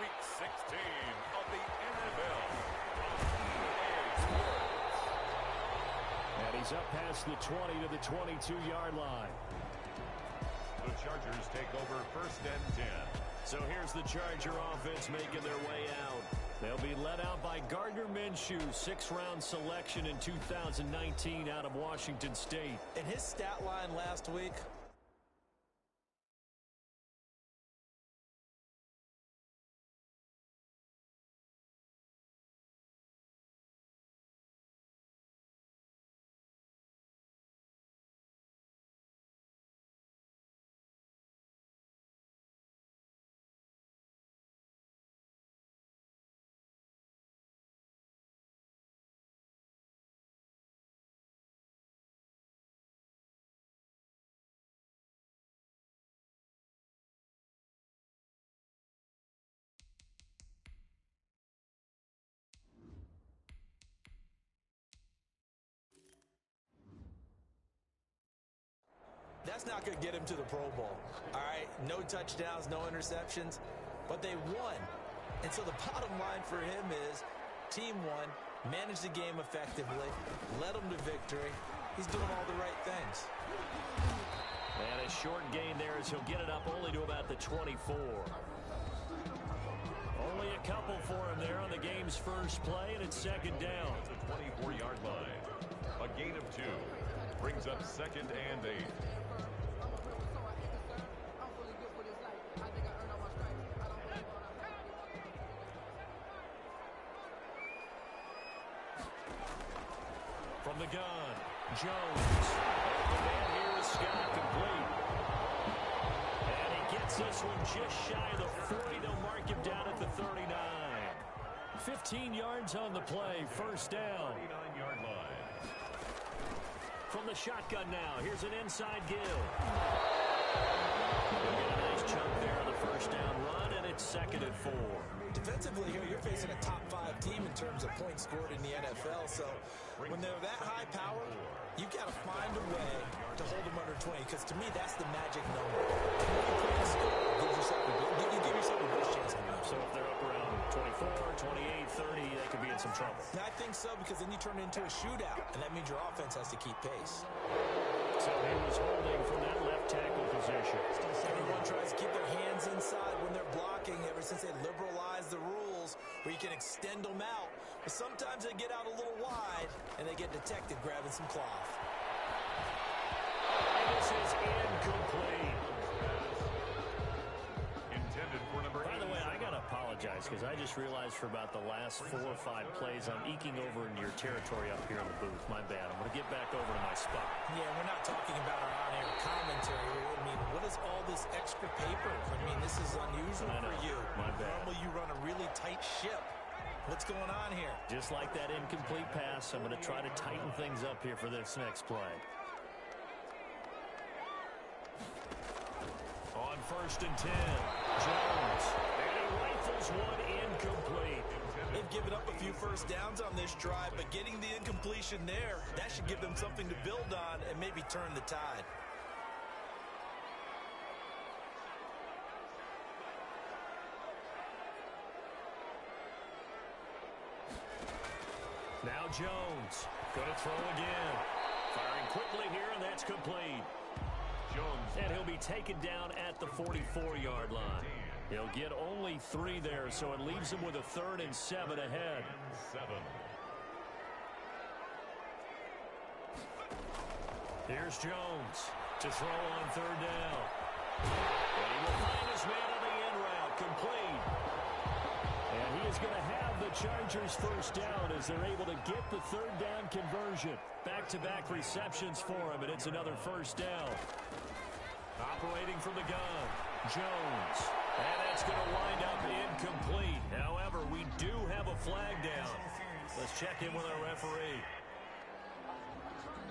Week 16 of the NFL. And he's up past the 20 to the 22-yard line. The Chargers take over 1st and 10. So here's the Charger offense making their way out. They'll be led out by Gardner Minshew, 6th-round selection in 2019 out of Washington State. In his stat line last week, that's not going to get him to the Pro Bowl. All right, no touchdowns, no interceptions, but they won. And so the bottom line for him is team won, managed the game effectively, led them to victory. He's doing all the right things. And a short gain there as he'll get it up only to about the 24. Only a couple for him there on the game's first play, and it's 2nd down. The 24-yard line. A gain of 2. Brings up 2nd and 8. From the gun, Jones. The man here is Scott, complete. And he gets this one just shy of the 40. They'll mark him down at the 39. 15 yards on the play, 1st down. 39-yard line. From the shotgun now, here's an inside give. They'll get a nice chunk there on the 1st down run, and it's 2nd and 4. Defensively here, you're facing a top-5 team in terms of points scored in the NFL. So when they're that high power, you've got to find a way to hold them under 20. Because to me, that's the magic number. You give yourself a good chance to win. So if they're up around 24, 28, 30, they could be in some trouble. And I think so, because then you turn it into a shootout, and that means your offense has to keep pace. So he was holding from that left tackle position. Everyone tries to keep their hands inside when they're blocking ever since they liberalized the rules where you can extend them out. But sometimes they get out a little wide, and they get detected grabbing some cloth. And this is incomplete. Intended for number 8. By the way, I got to apologize because I just realized for about the last 4 or 5 plays I'm eking over into your territory up here in the booth. My bad. I'm going to get back over to my spot. Yeah, we're not talking about our on-air commentary. I mean, what is all this extra paper? I mean, this is unusual for you. My bad. Normally you run a really tight ship. What's going on here? Just like that incomplete pass, I'm going to try to tighten things up here for this next play. On 1st and 10, Jones. And he rifles one incomplete. They've given up a few 1st downs on this drive, but getting the incompletion there, that should give them something to build on and maybe turn the tide. Now Jones, going to throw again. Firing quickly here, and that's complete. Jones. And he'll be taken down at the 44-yard line. He'll get only 3 there, so it leaves him with a 3rd and 7 ahead. 7. Here's Jones to throw on 3rd down. And he will find his man on the end route, complete. And he is going to have the Chargers 1st down as they're able to get the 3rd down conversion. Back-to-back receptions for him, and it's another 1st down. Operating from the gun, Jones. And that's going to wind up incomplete. However, we do have a flag down. Let's check in with our referee.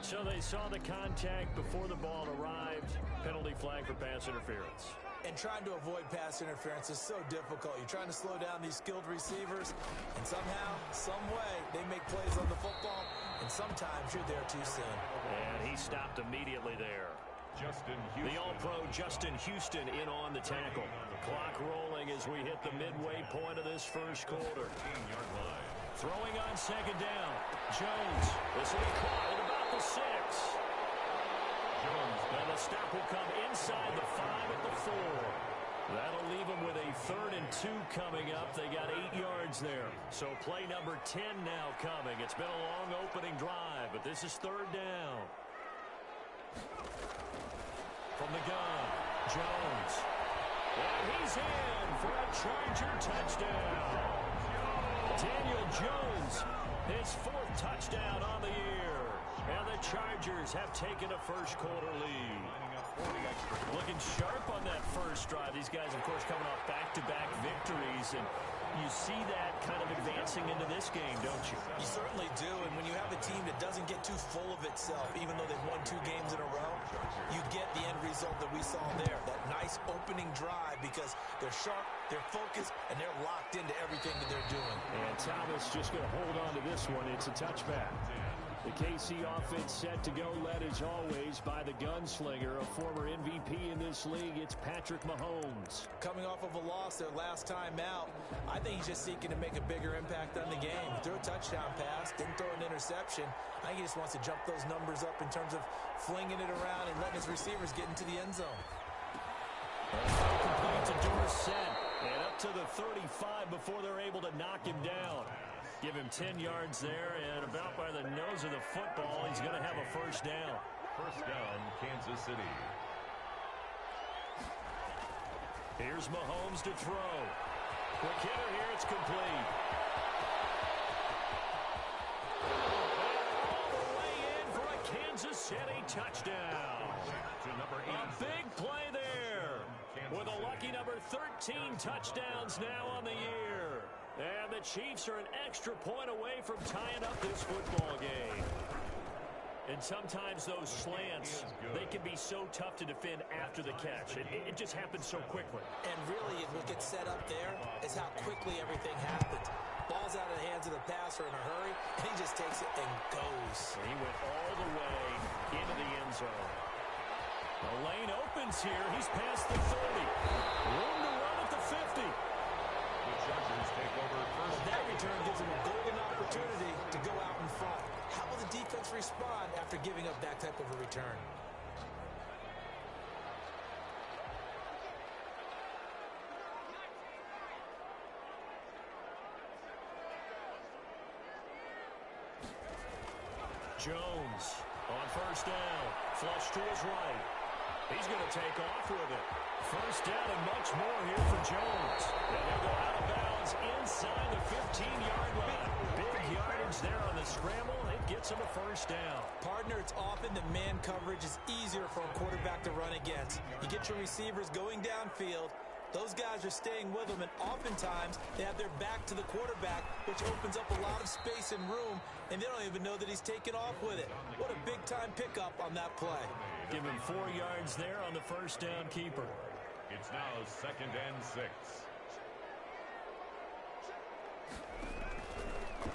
So they saw the contact before the ball arrived. Penalty flag for pass interference. And trying to avoid pass interference is so difficult. You're trying to slow down these skilled receivers, and somehow, some way, they make plays on the football, and sometimes you're there too soon. And he stopped immediately there. The All-Pro Justin Houston in on the tackle. Clock rolling as we hit the midway point of this first quarter. Throwing on second down. Jones. This will be caught at about the 6. And the stop will come inside the 5 at the 4. That'll leave them with a 3rd and 2 coming up. They got 8 yards there. So play number 10 now coming. It's been a long opening drive, but this is 3rd down. From the gun, Jones. And he's in for a Charger touchdown. Daniel Jones, his 4th touchdown on the year. And the Chargers have taken a first quarter lead. Looking sharp on that first drive. These guys, of course, coming off back-to-back victories. And you see that kind of advancing into this game, don't you? You certainly do. And when you have a team that doesn't get too full of itself, even though they've won 2 games in a row, you get the end result that we saw there. That nice opening drive because they're sharp, they're focused, and they're locked into everything that they're doing. And Thomas just going to hold on to this one. It's a touchback. The KC offense set to go, led as always by the gunslinger, a former MVP in this league. It's Patrick Mahomes. Coming off of a loss their last time out, I think he's just seeking to make a bigger impact on the game. He threw a touchdown pass, didn't throw an interception. I think he just wants to jump those numbers up in terms of flinging it around and letting his receivers get into the end zone. Complete to Dorsett, and up to the 35 before they're able to knock him down. Give him 10 yards there, and about by the nose of the football, he's going to have a first down. First down, Kansas City. Here's Mahomes to throw. Quick hitter here, it's complete. All the way in for a Kansas City touchdown. To number 8. A big play there. With a lucky number 13 touchdowns now on the year. And the Chiefs are an extra point away from tying up this football game. And sometimes those slants, they can be so tough to defend after the catch. It just happens so quickly. And really, what gets set up there is how quickly everything happens. Ball's out of the hands of the passer in a hurry, and he just takes it and goes. He went all the way into the end zone. The lane opens here. He's past the 30. Room to run at the 50. The Chargers take over first. That return gives him a golden opportunity to go out in front. How will the defense respond after giving up that type of a return? Jones on first down. Flush to his right. He's going to take off with it. First down and much more here for Jones. And he'll go out of bounds inside the 15-yard line. Big yardage there on the scramble. It gets him a first down. Partner, it's often that man coverage is easier for a quarterback to run against. You get your receivers going downfield. Those guys are staying with them, and oftentimes they have their back to the quarterback, which opens up a lot of space and room, and they don't even know that he's taken off with it. What a big-time pickup on that play. Give him 4 yards there on the first down keeper. It's now 2nd and 6.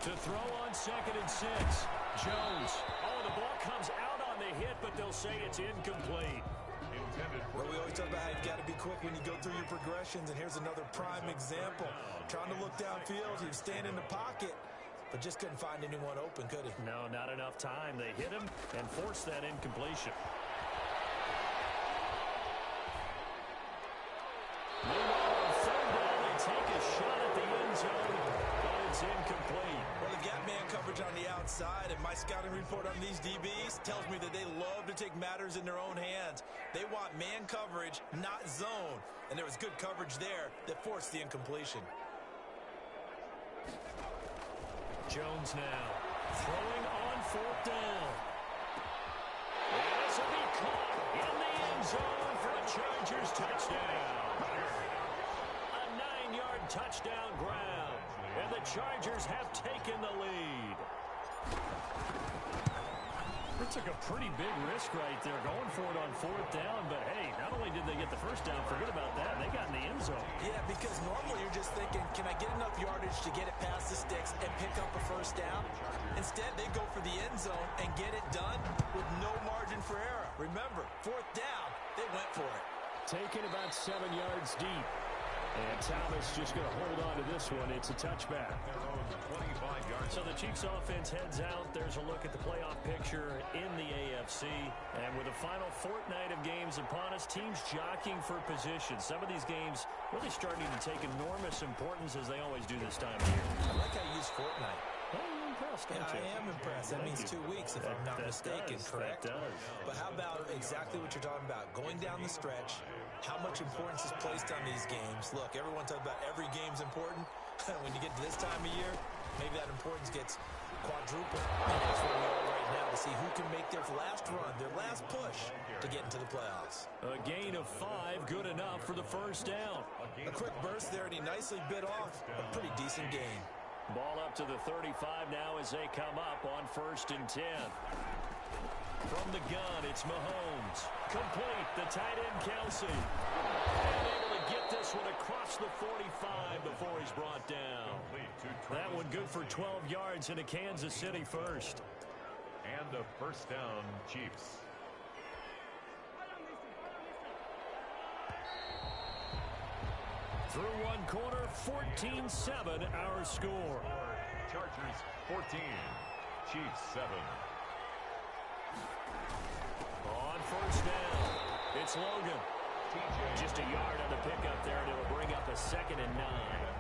To throw on 2nd and 6. Jones. Oh, the ball comes out on the hit, but they'll say it's incomplete. Well, we always talk about how you've got to be quick when you go through your progressions, and here's another prime example. Trying to look downfield, he was staying in the pocket, but just couldn't find anyone open, could he? No, not enough time. They hit him and forced that incompletion. Meanwhile, on third down, they take a shot at the end zone, but it's incomplete. Well, they've got man coverage on the outside, and my scouting report on these DBs tells me that they love to take matters in their own hands. They want man coverage, not zone. And there was good coverage there that forced the incompletion. Jones now throwing on 4th down. And this will be caught in the end zone for a Chargers touchdown. A 9-yard touchdown grab. And the Chargers have taken the lead. They took a pretty big risk right there, going for it on 4th down. But, hey, not only did they get the first down, forget about that, they got in the end zone. Yeah, because normally you're just thinking, can I get enough yardage to get it past the sticks and pick up a first down? Instead, they go for the end zone and get it done with no margin for error. Remember, 4th down, they went for it. Taken about 7 yards deep. And Thomas just going to hold on to this one. It's a touchback. So the Chiefs offense heads out. There's a look at the playoff picture in the AFC. And with the final fortnight of games upon us, teams jockeying for position. Some of these games really starting to take enormous importance as they always do this time of year. I like how you use fortnight. Well, you're impressed, aren't you? I am impressed. That means 2 weeks, if I'm not mistaken, correct? That does. But how about exactly what you're talking about? Going down the stretch, how much importance is placed on these games? Look, everyone talks about every game's important. When you get to this time of year, maybe that importance gets quadrupled. And that's where we are right now to see who can make their last run, their last push to get into the playoffs. A gain of 5, good enough for the first down. A quick burst there, and he nicely bit off a pretty decent gain. Ball up to the 35 now as they come up on 1st and 10. From the gun, it's Mahomes. Complete, the tight end, Kelsey. And able to get this one across the 45 before he's brought down. That one good for 12 yards in a Kansas City first. And a first down, Chiefs. Through one quarter, 14-7 our score. Chargers 14, Chiefs 7. On 1st down, it's Logan. Just a yard on the pickup there, and it'll bring up a 2nd and 9.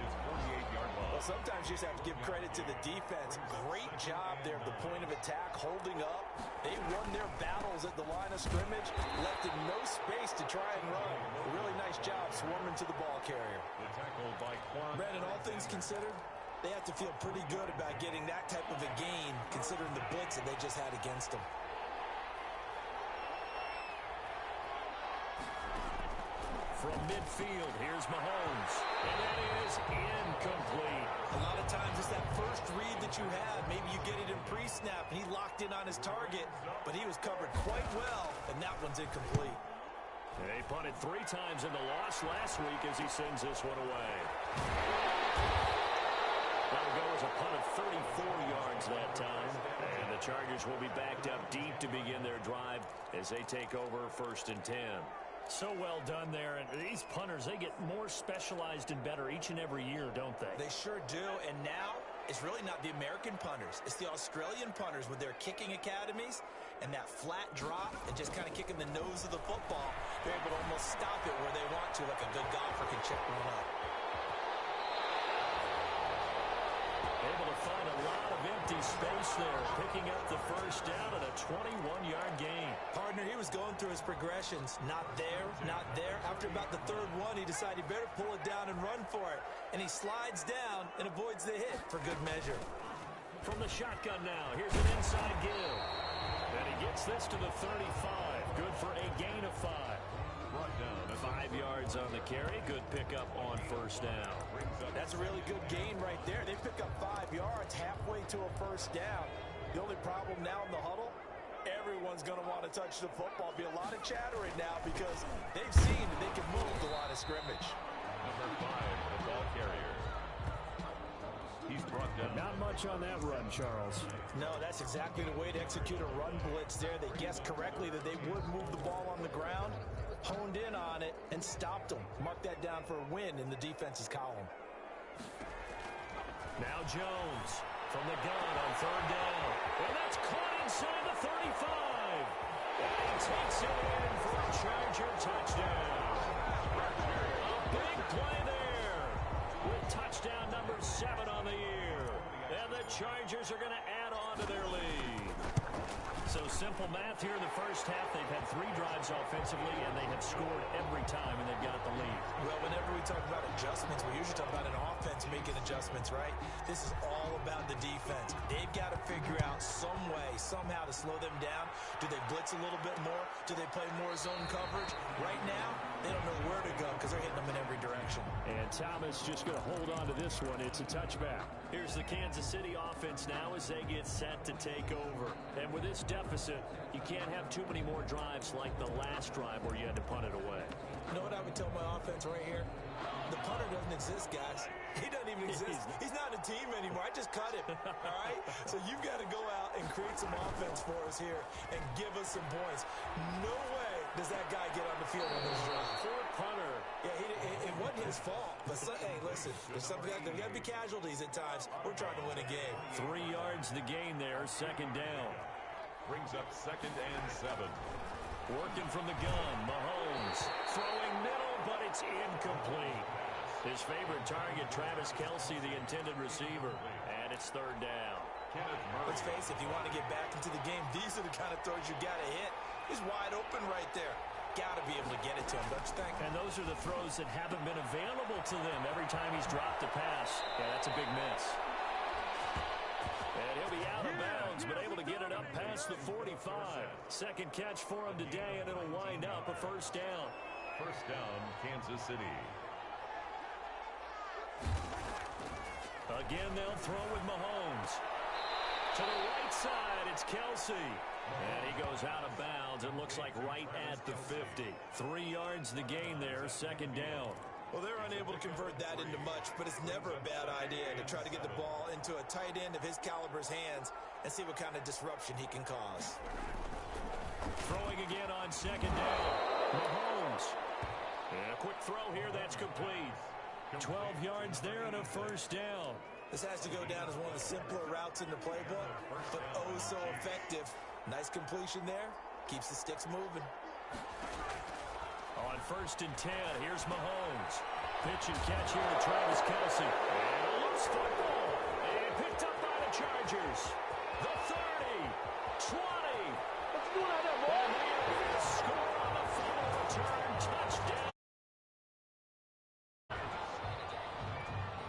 His 48-yard ball. Well, sometimes you just have to give credit to the defense. Great job there at the point of attack, holding up. They won their battles at the line of scrimmage, left in no space to try and run. A really nice job swarming to the ball carrier. The tackle by Quan. Brandon, all things considered, they have to feel pretty good about getting that type of a gain, considering the blitz that they just had against them. From midfield, here's Mahomes. And that is incomplete. A lot of times it's that first read that you have. Maybe you get it in pre-snap, and he locked in on his target, but he was covered quite well, and that one's incomplete. They punted 3 times in the loss last week as he sends this one away. That'll go as a punt of 34 yards that time. And the Chargers will be backed up deep to begin their drive as they take over 1st and 10. So well done there. And these punters, they get more specialized and better each and every year, don't they? They sure do. And now it's really not the American punters. It's the Australian punters with their kicking academies and that flat drop and just kind of kicking the nose of the football. They're able to almost stop it where they want to, like a good golfer can check one up. Able to find a lot of empty space there, picking up the first down and a 21-yard gain. Partner, he was going through his progressions. Not there, not there. After about the 3rd one, he decided he better pull it down and run for it. And he slides down and avoids the hit for good measure. From the shotgun now, here's an inside give. And he gets this to the 35. Good for a gain of 5. Brought down 5 yards on the carry. Good pickup on 1st down. That's a really good gain right there. They pick up 5 yards halfway to a first down. The only problem now in the huddle, everyone's going to want to touch the football. Be a lot of chattering now because they've seen that they can move the line of scrimmage. number 5, the ball carrier. He's brought down. Not much on that run, Charles. No, that's exactly the way to execute a run blitz there. They guessed correctly that they would move the ball on the ground, honed in on it, and stopped them. Mark that down for a win in the defense's column. Now Jones from the gun on 3rd down. And that's caught inside the 35. And he takes it in for a Charger touchdown. A big play there with touchdown number 7 on the year. And the Chargers are going to add on to their lead. So simple math here in the first half. They've had 3 drives offensively, and they have scored every time, and they've got the lead. Well, whenever we talk about adjustments, we usually talk about an offense making adjustments, right? This is all about the defense. They've got to figure out some way, somehow to slow them down. Do they blitz a little bit more? Do they play more zone coverage? Right now, they don't know where to go because they're hitting them in every direction. And Thomas just going to hold on to this one. It's a touchback. Here's the Kansas City offense now as they get set to take over. And with this deficit, you can't have too many more drives like the last drive where you had to punt it away. You know what I would tell my offense right here? The punter doesn't exist, guys. He doesn't even exist. He's not in the team anymore. I just cut him, all right? So you've got to go out and create some offense for us here and give us some points. No way does that guy get on the field on this drive. Poor punter. Yeah, it wasn't his fault. But, hey, listen, there's got to be casualties at times. We're trying to win a game. 3 yards the gain there, second down. Brings up 2nd and 7. Working from the gun, Mahomes. Throwing middle, but it's incomplete. His favorite target, Travis Kelce, the intended receiver. And it's 3rd down. Let's face it, if you want to get back into the game, these are the kind of throws you got to hit. He's wide open right there. Got to be able to get it to him, don't you think? And those are the throws that haven't been available to them every time he's dropped a pass. Yeah, that's a big miss. And he'll be out of bounds, but able to get it up past the 45. Second catch for him today, and it'll wind up a 1st down. 1st down, Kansas City. Again, they'll throw with Mahomes. To the right side, it's Kelce. And he goes out of bounds. It looks like right at the 50. 3 yards the gain there, 2nd down. Well, they're unable to convert that into much, but it's never a bad idea to try to get the ball into a tight end of his caliber's hands and see what kind of disruption he can cause. Throwing again on 2nd down. Mahomes. And a quick throw here, that's complete. 12 yards there and a 1st down. This has to go down as one of the simpler routes in the playbook, but oh so effective. Nice completion there. Keeps the sticks moving. On 1st and 10, here's Mahomes. Pitch and catch here to Travis Kelce. And a loose football. And picked up by the Chargers. The 30, 20. What's going on there, boy? And they score on the fumble return. Touchdown.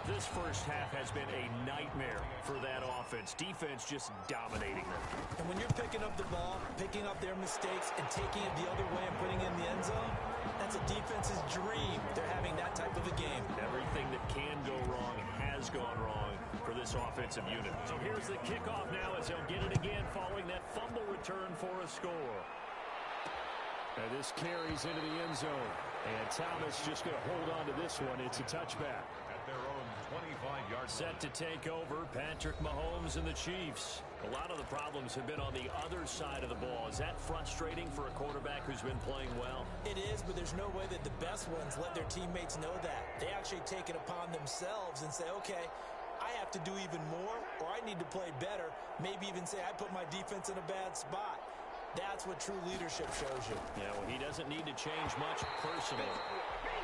This first half has been a nightmare for that offense. Defense just dominating them. And when you're picking up the ball, picking up their mistakes, and taking it the other way and putting it in the end zone, that's a defense's dream. They're having that type of a game. Everything that can go wrong has gone wrong for this offensive unit. So here's the kickoff now as they'll get it again following that fumble return for a score. And this carries into the end zone. And Thomas just going to hold on to this one. It's a touchback. Their own 25-yard set to take over, Patrick Mahomes and the Chiefs. A lot of the problems have been on the other side of the ball. Is that frustrating for a quarterback who's been playing well? It is, but there's no way that the best ones let their teammates know that. They actually take it upon themselves and say, okay, I have to do even more, or I need to play better. Maybe even say I put my defense in a bad spot. That's what true leadership shows you. Yeah, well, he doesn't need to change much personally.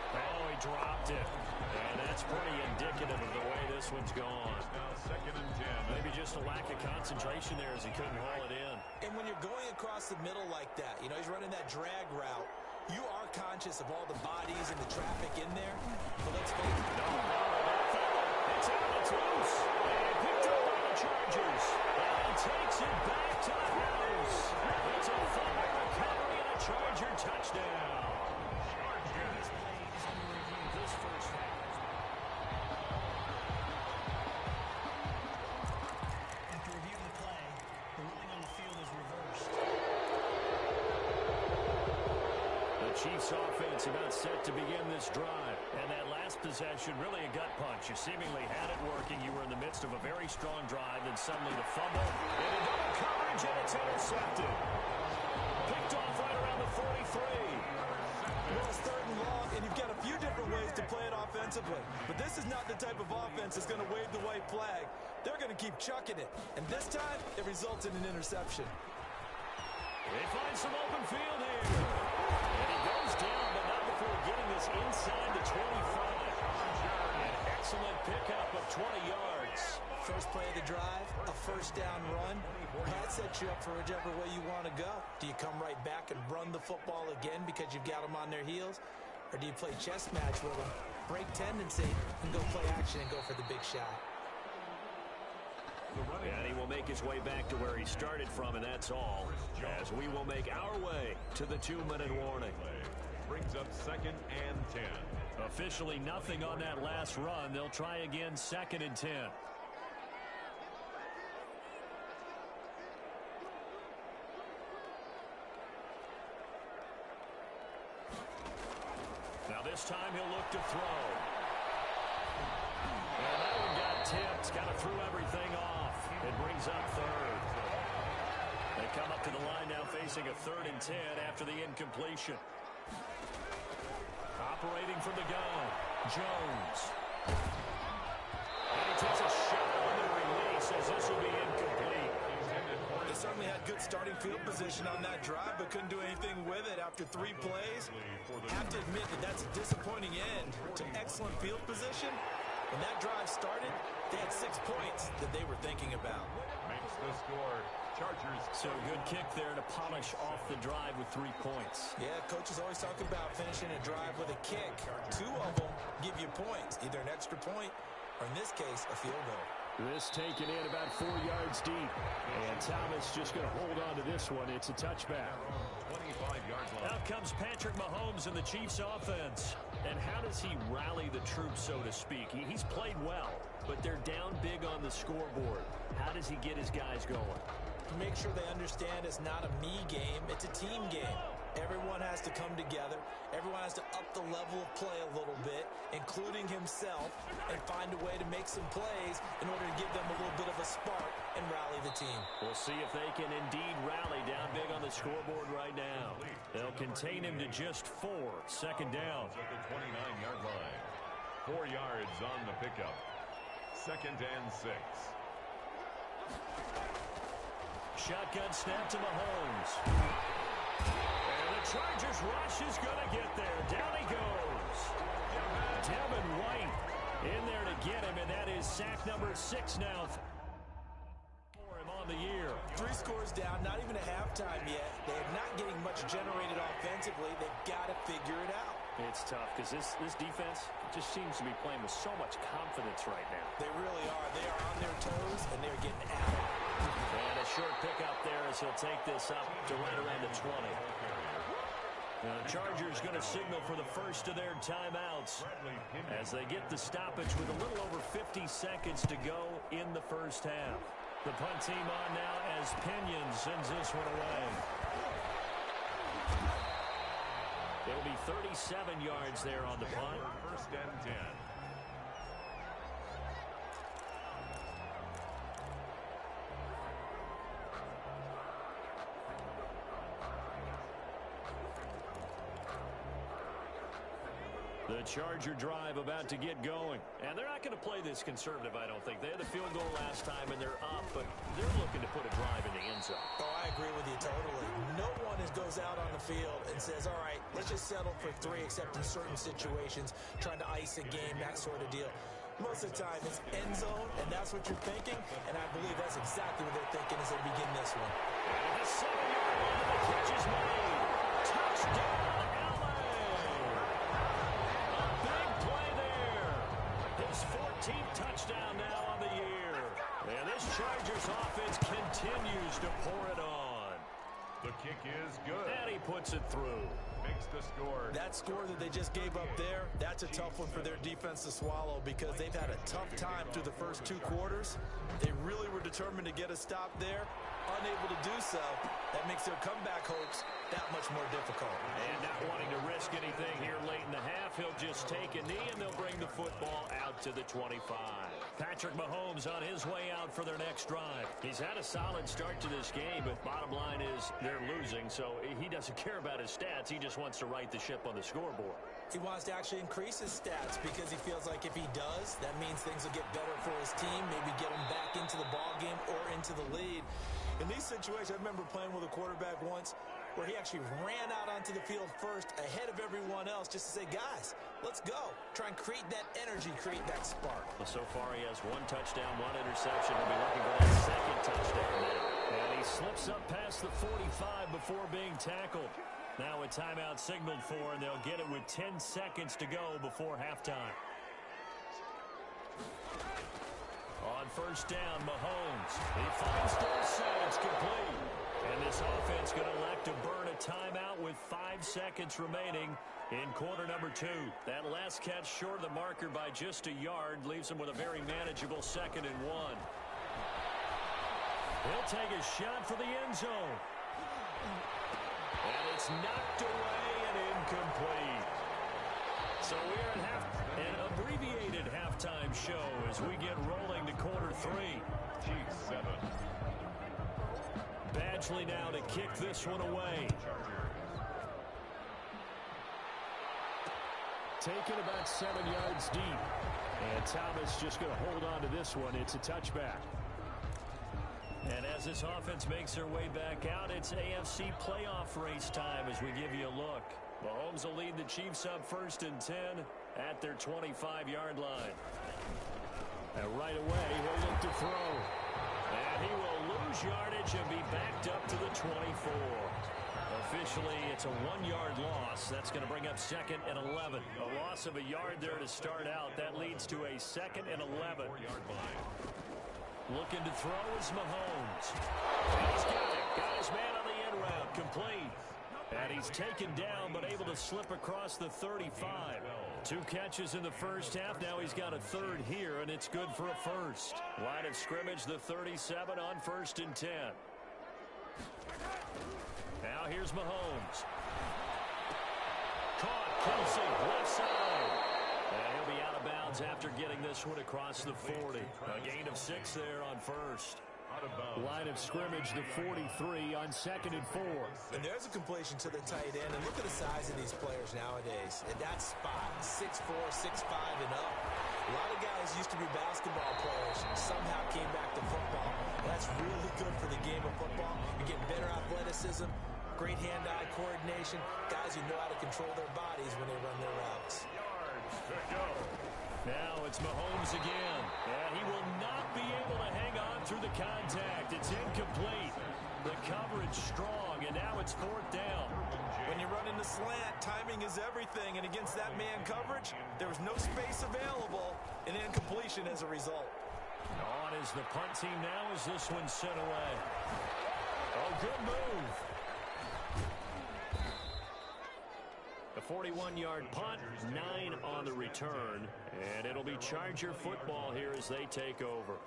Oh, he dropped it. And that's pretty indicative of the way this one's gone. Now 2nd and 10. Maybe just a lack of concentration there as he couldn't haul it in. And when you're going across the middle like that, you know, he's running that drag route, you are conscious of all the bodies and the traffic in there. But let's face it. It's out, it's loose. And picked up by the Chargers. And takes it back to the house. It's a fumble recovery and a Charger touchdown. This first half. After reviewing the play, the ruling on the field is reversed. The Chiefs offense about set to begin this drive. And that last possession, really a gut punch. You seemingly had it working. You were in the midst of a very strong drive, then suddenly the fumble. And a double coverage, and it's intercepted. Picked off right around the 43. Well, it's 3rd and long, and you've got a few different ways to play it offensively. But this is not the type of offense that's going to wave the white flag. They're going to keep chucking it. And this time, it results in an interception. They find some open field here. And he goes down, but not before getting this inside the 25. An excellent pickup of 20 yards. First play of the drive, a 1st down run. That sets you up for whichever way you want to go. Do you come right back and run the football again because you've got them on their heels? Or do you play chess match with them, break tendency, and go play action and go for the big shot? And he will make his way back to where he started from, and that's all. As we will make our way to the 2-minute warning. Brings up 2nd and 10. Officially nothing on that last run. They'll try again 2nd and 10. Now this time he'll look to throw. And that one got tipped. Kind of threw everything off. It brings up third. They come up to the line now facing a 3rd and 10 after the incompletion. Operating from the gun, Jones. And he takes a shot on the release as this will be incomplete. They certainly had good starting field position on that drive, but couldn't do anything with it after 3 plays. Have to admit that that's a disappointing end to excellent field position. When that drive started, they had 6 points that they were thinking about. Makes the score. Chargers. So good kick there to polish off the drive with 3 points. Yeah, coaches always talk about finishing a drive with a kick. 2 of them give you points, either an extra point or, in this case, a field goal. This taken in about 4 yards deep. And Thomas just going to hold on to this one. It's a touchback. 25-yard line. Out comes Patrick Mahomes in the Chiefs offense. And how does he rally the troops, so to speak? He's played well, but they're down big on the scoreboard. How does he get his guys going? Make sure they understand it's not a me game, it's a team game. Everyone has to come together. Everyone has to up the level of play a little bit, including himself, and find a way to make some plays in order to give them a little bit of a spark and rally the team. We'll see if they can indeed rally down big on the scoreboard right now. They'll contain him to just 4. 2nd down. At the 29-yard line. 4 yards on the pickup. 2nd and 6. Shotgun snap to Mahomes. And the Chargers rush is going to get there. Down he goes. Devin White in there to get him, and that is sack number 6 now for him on the year. 3 scores down, not even a halftime yet. They're not getting much generated offensively. They've got to figure it out. It's tough because this defense just seems to be playing with so much confidence right now. They really are. They are on their toes, and they're getting at it. And a short pickup there as he'll take this up to right around the 20. Now the Chargers going to signal for the first of their timeouts as they get the stoppage with a little over 50 seconds to go in the first half. The punt team on now as Pinion sends this one away. It'll be 37 yards there on the punt. 1st and 10. The Charger drive about to get going. And they're not going to play this conservative, I don't think. They had the field goal last time, and they're up, but they're looking to put a drive in the end zone. Oh, I agree with you totally. No one goes out on the field and says, all right, let's just settle for 3, except in certain situations, trying to ice a game, that sort of deal. Most of the time, it's end zone, and that's what you're thinking, and I believe that's exactly what they're thinking as they begin this one. And the 7-yard line, the catch is made. Touchdown, LA! A big play there. His 14th touchdown now on the year. And this Chargers offense continues to pour it on. The kick is good. And he puts it through. Makes the score. That score that they just gave up there, that's a tough one for their defense to swallow because they've had a tough time through the first 2 quarters. They really were determined to get a stop there. Unable to do so, that makes their comeback hopes that much more difficult. And not wanting to risk anything here late in the half, he'll just take a knee and they'll bring the football out to the 25. Patrick Mahomes on his way out for their next drive. He's had a solid start to this game, but bottom line is they're losing, so he doesn't care about his stats. He just wants to right the ship on the scoreboard. He wants to actually increase his stats because he feels like if he does, that means things will get better for his team, maybe get him back into the ball game or into the lead. In these situations, I remember playing with a quarterback once where he actually ran out onto the field first ahead of everyone else just to say, guys, let's go. Try and create that energy, create that spark. Well, so far he has 1 touchdown, 1 interception. He'll be looking for that 2nd touchdown now. And he slips up past the 45 before being tackled. Now a timeout signaled for, and they'll get it with 10 seconds to go before halftime. On first down, Mahomes. He finds Dorsey. It's complete. And this offense going to elect to burn a timeout with 5 seconds remaining in quarter number 2. That last catch short of the marker by just a yard leaves him with a very manageable 2nd and 1. He'll take a shot for the end zone. And it's knocked away and incomplete. So we're at an abbreviated halftime show as we get rolling to quarter 3. G7. Badgley now to kick this one away. Taken about 7 yards deep. And Thomas just going to hold on to this one. It's a touchback. And as this offense makes their way back out, it's AFC playoff race time as we give you a look. Mahomes will lead the Chiefs up 1st and 10 at their 25-yard line. And right away, he'll look to throw. And he will lose yardage and be backed up to the 24. Officially, it's a 1-yard loss. That's going to bring up 2nd and 11. A loss of a yard there to start out. That leads to a 2nd and 11. 4-yard line. Looking to throw is Mahomes. And he's got it. Got his man on the end route. Complete. And he's taken down, but able to slip across the 35. 2 catches in the first half. Now he's got a 3rd here, and it's good for a 1st. Line of scrimmage, the 37 on 1st and 10. Now here's Mahomes. Caught. Kelsey, left side. And he'll be out of bounds after getting this one across the 40. A gain of 6 there on 1st. Line of scrimmage, the 43 on 2nd and 4. And there's a completion to the tight end. And look at the size of these players nowadays. At that spot, 6'4", 6'5", and up. A lot of guys used to be basketball players and somehow came back to football. That's really good for the game of football. You're getting better athleticism, great hand-eye coordination, guys who know how to control their bodies when they run their routes. Now it's Mahomes again. And he will not be able to hang on through the contact. It's incomplete. The coverage strong, and now it's 4th down. When you run in the slant, timing is everything. And against that man coverage, there was no space available, and incompletion as a result. On is the punt team now as this one's sent away. Oh, good move. The 41-yard punt, 9 on the return, and it'll be Charger football here as they take over.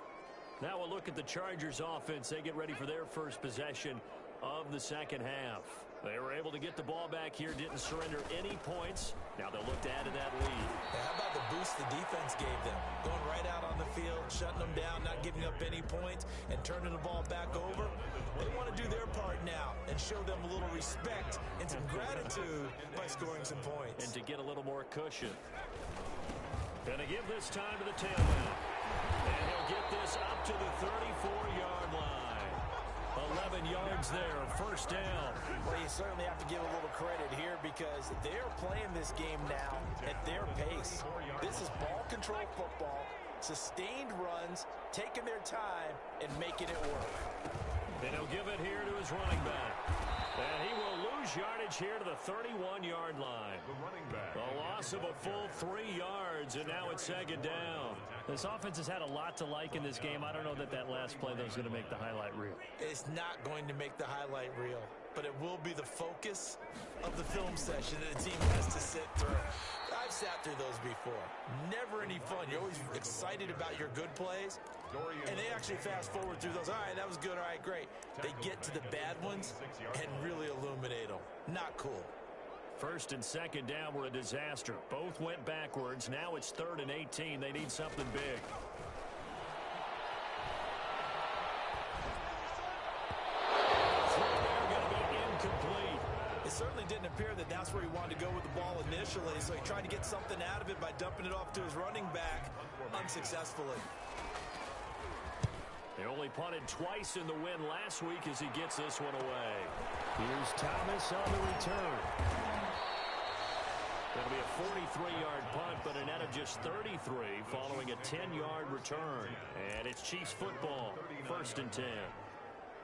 Now we'll look at the Chargers offense. They get ready for their first possession of the second half. They were able to get the ball back here, didn't surrender any points. Now they'll look to add to that lead. How about the boost the defense gave them? Going right out on the field, shutting them down, not giving up any points, and turning the ball back over. They want to do their part now and show them a little respect and some gratitude by scoring some points. And to get a little more cushion. Gonna give this time to the tailback. And he'll get this up to the 34-yard line. 11 yards there, 1st down. Well, you certainly have to give a little credit here because they're playing this game now at their pace. This is ball control football, sustained runs, taking their time, and making it work. And he'll give it here to his running back. And he will lose yardage here to the 31-yard line. A loss of a full 3 yards, and now it's 2nd down. This offense has had a lot to like in this game. I don't know that last play, though, is going to make the highlight reel. It's not going to make the highlight reel, but it will be the focus of the film session that the team has to sit through. I've sat through those before. Never any fun. You're always excited about your good plays, and they actually fast forward through those. All right, that was good. All right, great. They get to the bad ones and really illuminate them. Not cool. 1st and 2nd down were a disaster. Both went backwards. Now it's 3rd and 18. They need something big. It certainly didn't appear that that's where he wanted to go with the ball initially, so he tried to get something out of it by dumping it off to his running back unsuccessfully. They only punted twice in the win last week as he gets this one away. Here's Thomas on the return. That'll be a 43-yard punt, but a net of just 33 following a 10-yard return. And it's Chiefs football, 1st and 10.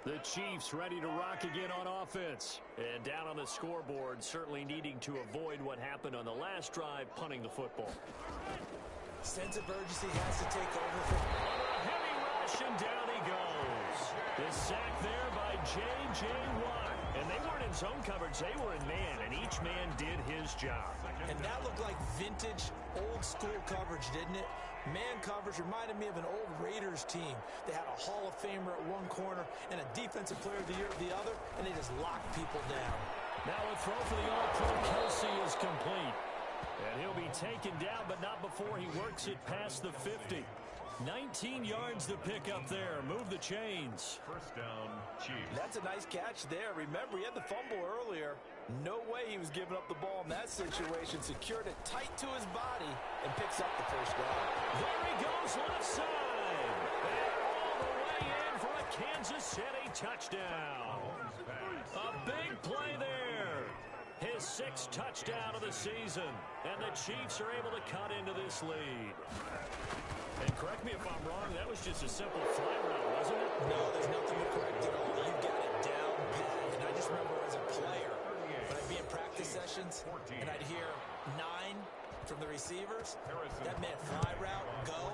The Chiefs ready to rock again on offense. And down on the scoreboard, certainly needing to avoid what happened on the last drive, punting the football. Sense of urgency has to take over for Under a heavy rush, and down he goes. The sack there by J.J. Watt. And they weren't in zone coverage, they were in man, and each man did his job. And that looked like vintage, old-school coverage, didn't it? Man coverage reminded me of an old Raiders team. They had a Hall of Famer at one corner and a Defensive Player of the Year at the other, and they just locked people down. Now a throw for the All-Pro Kelsey is complete. And he'll be taken down, but not before he works it past the 50. 19 yards to pick up there. Move the chains. First down, Chiefs. That's a nice catch there. Remember, he had the fumble earlier. No way he was giving up the ball in that situation. Secured it tight to his body and picks up the first down. There he goes left side. And all the way in for a Kansas City touchdown. A big play there. His 6th touchdown of the season. And the Chiefs are able to cut into this lead. And correct me if I'm wrong, that was just a simple fly route, wasn't it? No, there's nothing to correct at all. You got it down pat. And I just remember as a player, when I'd be in practice sessions, and I'd hear 9 from the receivers, that meant fly route, go,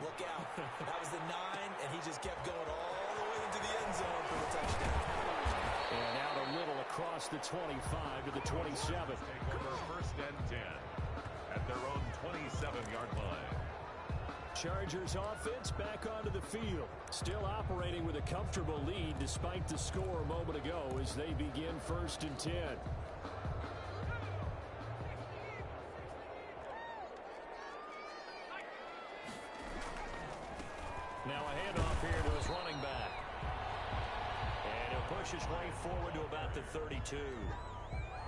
look out. That was the 9, and he just kept going all the way into the end zone for the touchdown. And out a little across the 25 to the 27. Take over first and 10 at their own 27-yard line. Chargers offense back onto the field. Still operating with a comfortable lead despite the score a moment ago as they begin first and 10. Now a handoff here to his running back. And he'll push his way forward to about the 32.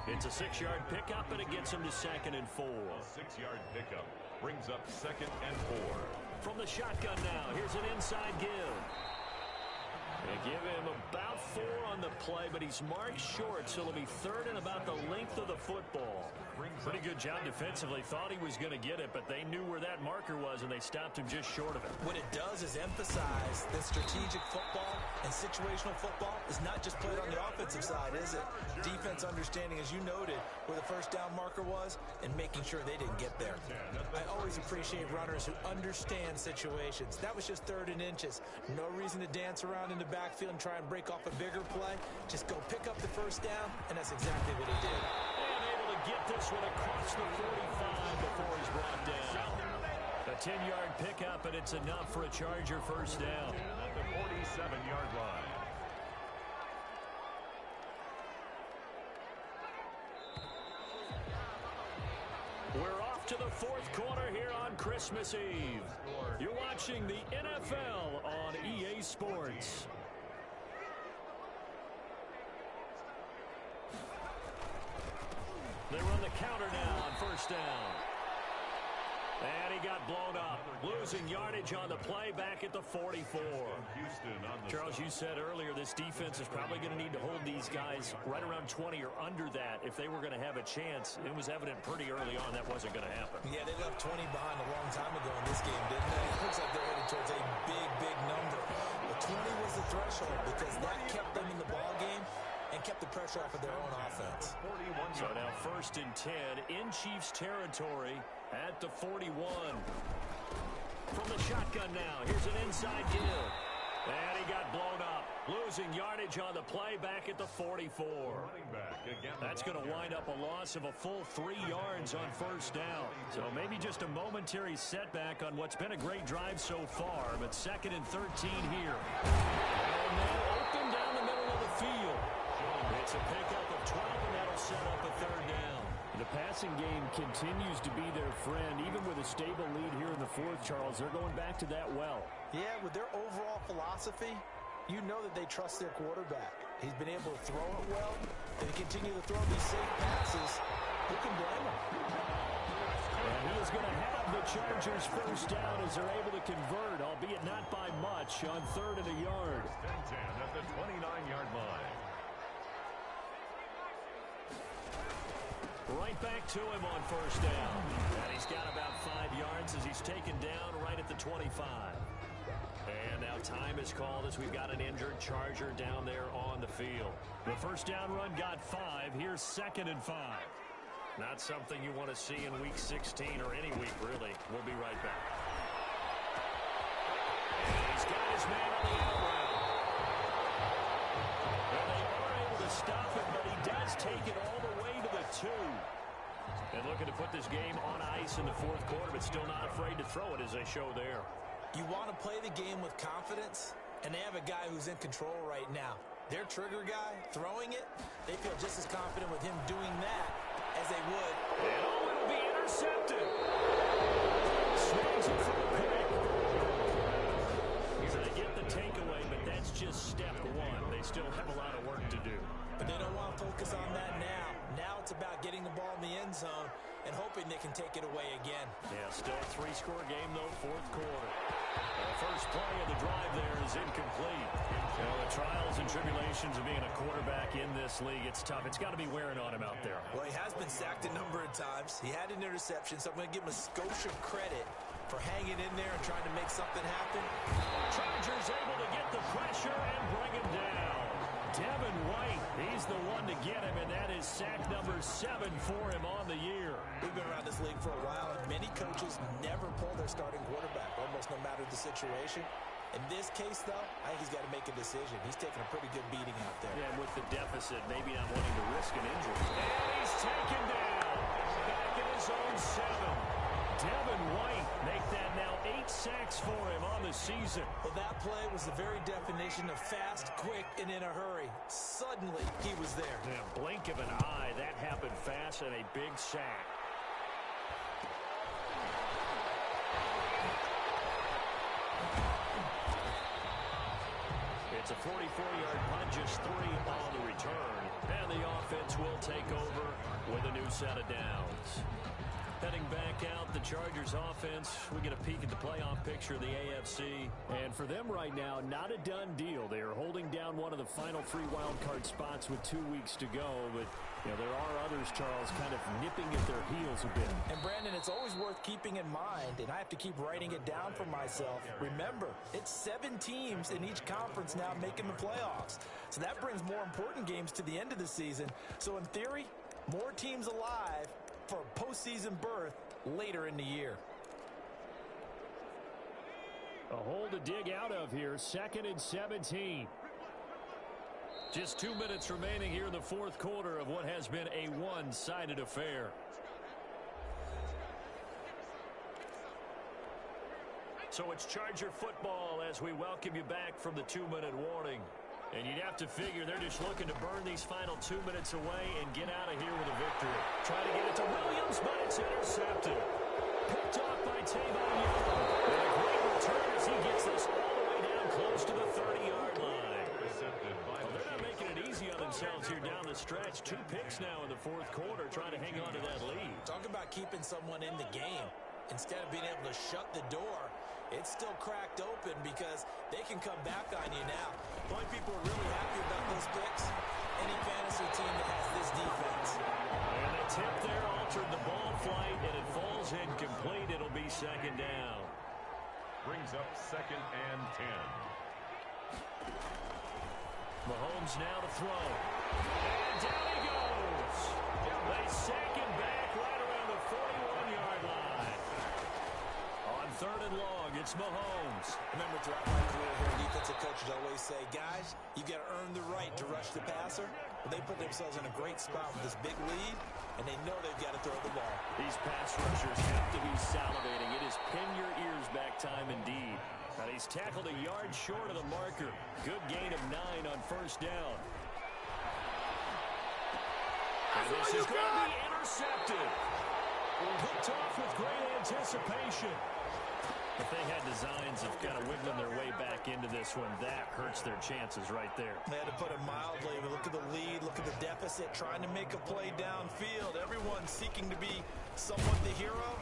It's a 6-yard pickup, and it gets him to 2nd and 4. 6-yard pickup brings up 2nd and 4. From the shotgun now, here's an inside give. They give him about 4 on the play, but he's marked short, so it'll be 3rd and about the length of the football. Pretty good job defensively. Thought he was going to get it, but they knew where that marker was, and they stopped him just short of it. What it does is emphasize that strategic football and situational football is not just played on the offensive side, is it? Defense understanding, as you noted, where the first down marker was and making sure they didn't get there. I always appreciate runners who understand situations. That was just 3rd and inches. No reason to dance around in the backfield and try and break off a bigger play. Just go pick up the first down, and that's exactly what he did. And able to get this one across the 45 before he's brought down. A 10-yard pickup, and it's enough for a Charger first down. At the 47-yard line. We're off to the 4th quarter here on Christmas Eve. You're watching the NFL on EA Sports. They run the counter now on first down. And he got blown up. Losing yardage on the play back at the 44. Charles, you said earlier this defense is probably going to need to hold these guys right around 20 or under that if they were going to have a chance. It was evident pretty early on that wasn't going to happen. Yeah, they left 20 behind a long time ago in this game, didn't they? It looks like they're headed towards a big, big number. But 20 was the threshold because that kept them in the ball game and kept the pressure off of their own offense. So now first and 10 in Chiefs territory at the 41. From the shotgun now, here's an inside give. And he got blown up. Losing yardage on the play back at the 44. That's going to wind up a loss of a full 3 yards on first down. So maybe just a momentary setback on what's been a great drive so far. But 2nd and 13 here. And then open down the middle of the field. It's a pickup of 12, and that'll set up a 3rd down. The passing game continues to be their friend. Even with a stable lead here in the 4th, Charles, they're going back to that well. Yeah, with their overall philosophy, you know that they trust their quarterback. He's been able to throw it well. They continue to throw these safe passes. Who can blame him? And he is going to have the Chargers first down as they're able to convert, albeit not by much, on 3rd and a yard. 10 at the 29-yard line. Right back to him on first down. And he's got about 5 yards as he's taken down right at the 25. And now time is called as we've got an injured Charger down there on the field. The first down run got 5. Here's 2nd and 5. Not something you want to see in Week 16 or any week, really. We'll be right back. And he's got his man on the out route. And they are able to stop him, but he does take it all the way to the 2. And looking to put this game on ice in the 4th quarter, but still not afraid to throw it as they show there. You want to play the game with confidence, and they have a guy who's in control right now. Their trigger guy, throwing it, they feel just as confident with him doing that as they would. And oh, it'll be intercepted. Snags it for the pick. So they get the takeaway, but that's just step one. They still have a lot of work to do. But they don't want to focus on that now. Now it's about getting the ball in the end zone and hoping they can take it away again. Yeah, still a three-score game, though, fourth quarter. The first play of the drive there is incomplete. You know, the trials and tribulations of being a quarterback in this league, it's tough. It's got to be wearing on him out there. Well, he has been sacked a number of times. He had an interception, so I'm going to give him a skosh of credit for hanging in there and trying to make something happen. Chargers able to get the pressure and bring him down. Devin White, he's the one to get him, and that is sack number 7 for him on the year. We've been around this league for a while, and many coaches never pull their starting quarterback, almost no matter the situation. In this case, though, I think he's got to make a decision. He's taking a pretty good beating out there. Yeah, with the deficit, maybe not wanting to risk an injury. And he's taken down. Back in his own 7. Devin White make that now 8 sacks for him on the season. Well, that play was the very definition of fast, quick, and in a hurry. Suddenly, he was there. Yeah, blink of an eye, that happened fast and a big sack. It's a 44-yard punt, just 3 on the return. And the offense will take over with a new set of downs. Heading back out, the Chargers offense, we get a peek at the playoff picture of the AFC. And for them right now, not a done deal. They are holding down one of the final 3 wildcard spots with 2 weeks to go. But, you know, there are others, Charles, kind of nipping at their heels a bit. And, Brandon, it's always worth keeping in mind, and I have to keep writing it down for myself. Remember, it's 7 teams in each conference now making the playoffs. So that brings more important games to the end of the season. So, in theory, more teams alive for a postseason berth later in the year. A hole to dig out of here, 2nd and 17. Just 2 minutes remaining here in the fourth quarter of what has been a one-sided affair. So it's Charger football as we welcome you back from the 2-minute warning. And you'd have to figure they're just looking to burn these final 2 minutes away and get out of here with a victory. Try to get it to Williams, but it's intercepted. Picked off by Tavon Young. And a great return as he gets this all the way down close to the 30-yard line. Well, they're not making it easy on themselves here down the stretch. 2 picks now in the fourth quarter trying to hang on to that lead. Talk about keeping someone in the game. Instead of being able to shut the door, it's still cracked open because they can come back on you now. The only people who are really happy about those picks, any fantasy team that has this defense. And the tip there altered the ball flight, and it falls incomplete. It'll be 2nd down. Brings up 2nd and 10. Mahomes now to throw. And down he goes. They sack him back right around the 41-yard line. On 3rd and long, it's Mahomes. Remember, throughout my career here, defensive coaches always say, guys, you got to earn the right to rush the passer. But they put themselves in a great spot with this big lead, and they know they've got to throw the ball. These pass rushers have to be salivating. It is pin your ears back time indeed. And he's tackled a yard short of the marker. Good gain of 9 on 1st down. And this is going to be intercepted. Picked off with great anticipation. If they had designs of kind of wiggling their way back into this one, that hurts their chances right there. They had to put it mildly, but look at the lead, look at the deficit, trying to make a play downfield. Everyone seeking to be somewhat the hero.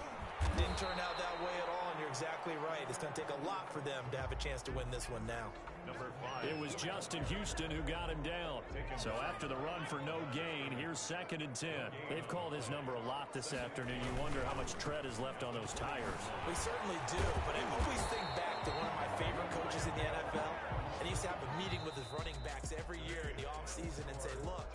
Didn't turn out that way at all, and you're exactly right. It's going to take a lot for them to have a chance to win this one now. Number 5. It was Justin Houston who got him down. So after the run for no gain, here's 2nd and 10. They've called his number a lot this afternoon. You wonder how much tread is left on those tires. We certainly do, but I always think back to one of my favorite coaches in the NFL, and he used to have a meeting with his running backs every year in the offseason and say, look,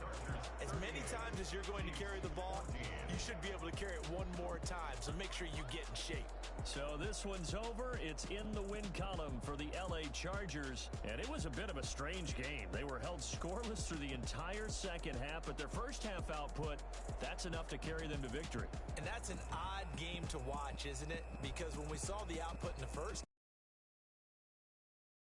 as many times as you're going to carry the ball, you should be able to carry it one more time, so make sure you get in shape. So this one's over. It's in the win column for the LA Chargers. And it was a bit of a strange game. They were held scoreless through the entire second half, but their first half output, that's enough to carry them to victory. And that's an odd game to watch, isn't it? Because when we saw the output in the first